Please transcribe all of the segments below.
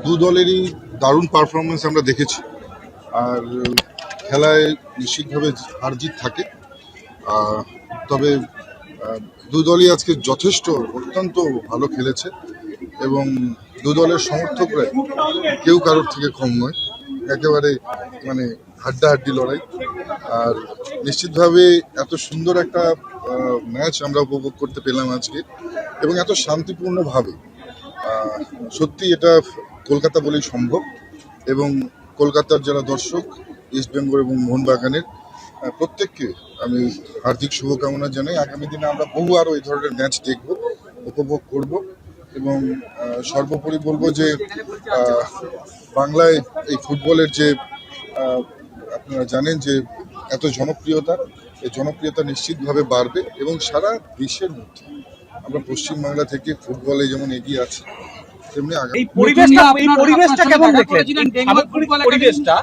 দু দলেরই দারুণ পারফরমেন্স আমরা দেখেছি। আর খেলায় নিশ্চিতভাবে হার জিত থাকে, তবে দু দলই আজকে যথেষ্ট অত্যন্ত ভালো খেলেছে এবং দু দলের সমর্থকরা কেউ কারোর থেকে কম নয়, একেবারে মানে হাড্ডাহাড্ডি লড়াই। আর নিশ্চিতভাবে এত সুন্দর একটা ম্যাচ আমরা উপভোগ করতে পেলাম আজকে এবং এত শান্তিপূর্ণভাবে। সত্যি এটা কলকাতা বলেই সম্ভব এবং কলকাতার যারা দর্শক ইস্টবেঙ্গল এবং মোহনবাগানের প্রত্যেককে আমি হার্দিক শুভকামনা জানাই। আগামী দিনে আমরা বহু আরও এই ধরনের ম্যাচ দেখব, উপভোগ করব এবং সর্বোপরি বলবো যে বাংলায় এই ফুটবলের যে আপনারা জানেন যে এত জনপ্রিয়তা, এই জনপ্রিয়তা নিশ্চিতভাবে বাড়বে এবং সারা দেশের মধ্যে আমরা পশ্চিমবাংলা থেকে ফুটবলে যেমন এগিয়ে আছি তেমনি এই পরিবেশটা কেমন দেখলেন? পরিবেশটা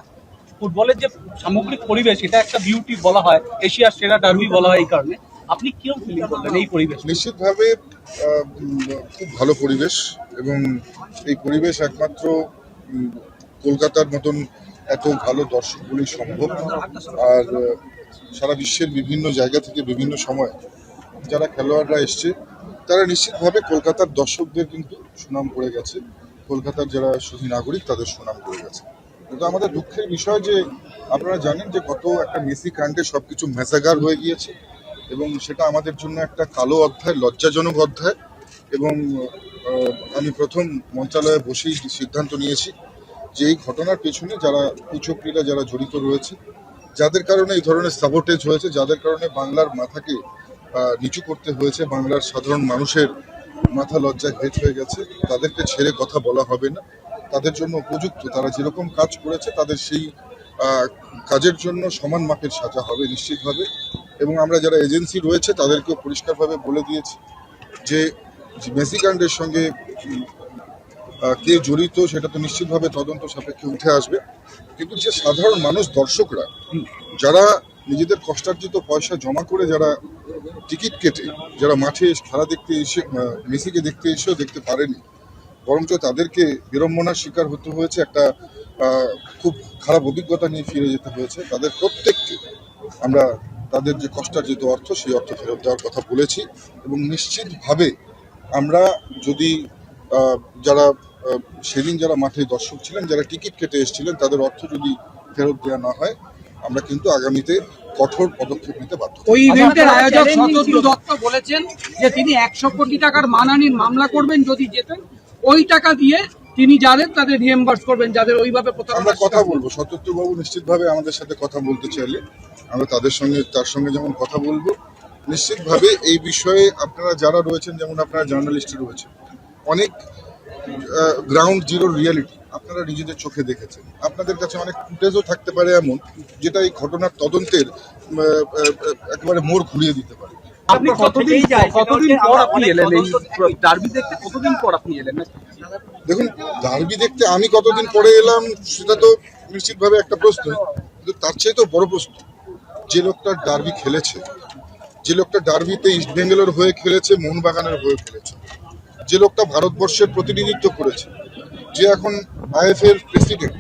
ফুটবলের যে সামগ্রিক পরিবেশ, এটা একটা বিউটি বলা হয়, এশিয়ার সেরা ডার্বি বলা হয়। এই কারণে আপনি কি ফিলিং করলেন এই পরিবেশ? নিশ্চিতভাবে খুব ভালো পরিবেশ এবং এই পরিবেশ একমাত্র কলকাতার মতন এত ভালো দর্শক বলেই সম্ভব। আর সারা বিশ্বের বিভিন্ন জায়গা থেকে বিভিন্ন সময় যারা খেলোয়াড়রা এসছে তারা নিশ্চিতভাবে কলকাতার দর্শকদের কিন্তু সুনাম করে গেছে, কলকাতার যারা শুধু নাগরিক তাদের সুনাম করে গেছে। কিন্তু আমাদের দুঃখের বিষয় যে আপনারা জানেন যে গত একটা মেসি কাণ্ডে সবকিছু মেসাগার হয়ে গিয়েছে এবং সেটা আমাদের জন্য একটা কালো অধ্যায়, লজ্জাজনক অধ্যায়। এবং আমি প্রথম মন্ত্রণালয়ে বসেই সিদ্ধান্ত নিয়েছি যে এই ঘটনার পেছনে যারা কুচক্রীরা যারা জড়িত রয়েছে, যাদের কারণে এই ধরনের সাবোটেজ হয়েছে, যাদের কারণে বাংলার মাথাকে নিচু করতে হয়েছে, বাংলার সাধারণ মানুষের মাথা লজ্জায় হেঁট হয়ে গেছে, তাদেরকে ছেড়ে কথা বলা হবে না। তাদের জন্য উপযুক্ত, তারা যেরকম কাজ করেছে তাদের সেই কাজের জন্য সমান মাপের সাজা হবে নিশ্চিতভাবে। এবং আমরা যারা এজেন্সি রয়েছে তাদেরকেও পরিষ্কারভাবে বলে দিয়েছি যে মেসি কাণ্ডের সঙ্গে কে জড়িত সেটা তো নিশ্চিতভাবে তদন্ত সাপেক্ষে উঠে আসবে। কিন্তু যে সাধারণ মানুষ, দর্শকরা যারা নিজেদের কষ্টার্জিত পয়সা জমা করে যারা টিকিট কেটে যারা মাঠে খেলা দেখতে এসে মেসিকে দেখতে এসেও দেখতে পারেনি, বরঞ্চ তাদেরকে বিড়ম্বনার শিকার হতে হয়েছে, একটা খুব খারাপ অভিজ্ঞতা নিয়ে ফিরে যেতে হয়েছে, তাদের প্রত্যেককে আমরা তাদের যে কষ্টার্জিত অর্থ সেই অর্থ ফেরত দেওয়ার কথা বলেছি। এবং নিশ্চিতভাবে আমরা যদি যারা সেদিন যারা মাঠে দর্শক ছিলেন, যারা টিকিট কেটে এসেছিলেন, তাদের অর্থ যদি ফেরত দেওয়া না হয় আমরা কিন্তু আগামীতে কঠোর পদক্ষেপ নিতে বাধ্য। ওই ইভেন্টের আয়োজক শতদ্রু দত্ত বলেছেন যে তিনি 100 কোটি টাকার মানহানির মামলা করবেন যদি জেতেন, ওই টাকা দিয়ে তিনি যাদের তাদের রিএমবার্স করবেন যাদের ওইভাবে। আমরা কথা বলবো, শতদ্রু বাবু নিশ্চিতভাবে আমাদের সাথে কথা বলতে চাইলে আমরা তার সঙ্গে যেমন কথা বলবো। নিশ্চিতভাবে এই বিষয়ে আপনারা যারা রয়েছেন, যেমন আপনারা জার্নালিস্ট রয়েছেন, অনেক গ্রাউন্ড জিরো রিয়ালিটি আপনারা নিজেদের চোখে দেখেছেন। আপনাদের কাছে অনেক ফুটেজও থাকতে পারে এমন যেটা এই ঘটনার তদন্তের একেবারে মোড় ঘুরিয়ে দিতে পারে। আপনি কতদিন পর আপনি এলেন এই ডার্বি দেখতে? কতদিন পর আপনি এলেন? দেখুন, ডার্বি দেখতে আমি কতদিন পরে এলাম সেটা তো নিশ্চিতভাবে একটা প্রশ্ন, কিন্তু তার চেয়ে তো বড় প্রশ্ন যে লোকটা ডার্বি খেলেছে, যে লোকটা ডার্বিতে ইস্টবেঙ্গলের হয়ে খেলেছে, মোহনবাগানের হয়ে খেলেছে, যে লোকটা ভারতবর্ষের প্রতিনিধিত্ব করেছে, যে এখন আইএফএর প্রেসিডেন্ট,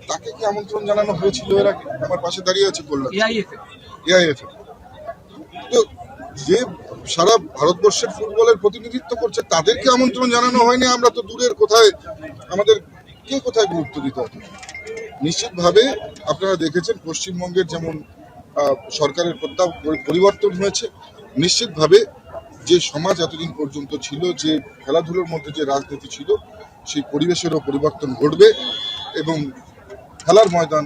তাকে কি আমন্ত্রণ জানানো হয়েছিল এর আগে? আমার পাশে দাঁড়িয়ে আছে কল্যাণ, এআইএফ। তো যে সারা ভারতবর্ষের ফুটবলের প্রতিনিধিত্ব করছে তাদেরকে আমন্ত্রণ জানানো হয়নি, আমরা তো দূরের কোথায়, আমাদের কে কোথায় গুরুত্ব দিতে হবে? নিশ্চিতভাবে আপনারা দেখেছেন পশ্চিমবঙ্গের যেমন সরকারের পরিবর্তন হয়েছে, নিশ্চিতভাবে যে সমাজ এতদিন পর্যন্ত ছিল, যে খেলাধুলোর মধ্যে যে রাজনীতি ছিল, সেই পরিবেশেরও পরিবর্তন ঘটবে এবং খেলার ময়দান